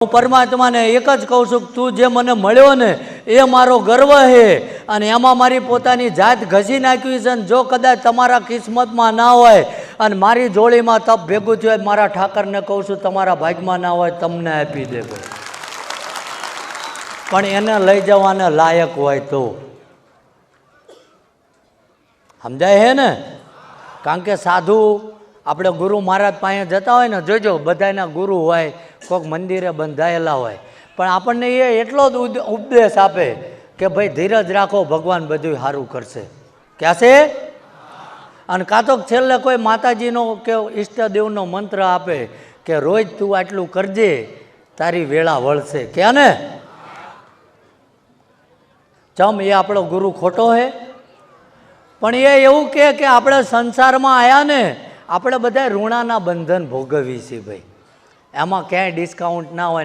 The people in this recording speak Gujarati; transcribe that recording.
હું પરમાત્માને એક જ કહું છું કે તું જે મને મળ્યો ને એ મારો ગર્વ છે અને એમાં મારી પોતાની જાત ઘસી નાખવી છે. જો કદાચ તમારા કિસ્મતમાં ના હોય અને મારી જોડીમાં તપ ભેગું થયું હોય, મારા ઠાકરને કહું છું તમારા ભાગમાં ના હોય તમને આપી દે ભાઈ, પણ એને લઈ જવાને લાયક હોય તો. સમજાય હે ને? કારણ કે સાધુ આપણે ગુરુ મહારાજ પાસે જતા હોય ને, જોજો બધાના ગુરુ હોય, કોઈક મંદિરે બંધાયેલા હોય, પણ આપણને એ એટલો જ ઉપદેશ આપે કે ભાઈ ધીરજ રાખો, ભગવાન બધું સારું કરશે. ક્યાં છે? અને કાં તો છેલ્લે કોઈ માતાજીનો કે ઈષ્ટદેવનો મંત્ર આપે કે રોજ તું આટલું કરજે, તારી વેળા વળશે. ક્યાં ને? ચમ એ આપણો ગુરુ ખોટો હે? પણ એ એવું કે આપણે સંસારમાં આવ્યા ને, આપણે બધા ઋણાના બંધન ભોગવીએ છીએ ભાઈ, એમાં ક્યાંય ડિસ્કાઉન્ટ ના હોય ને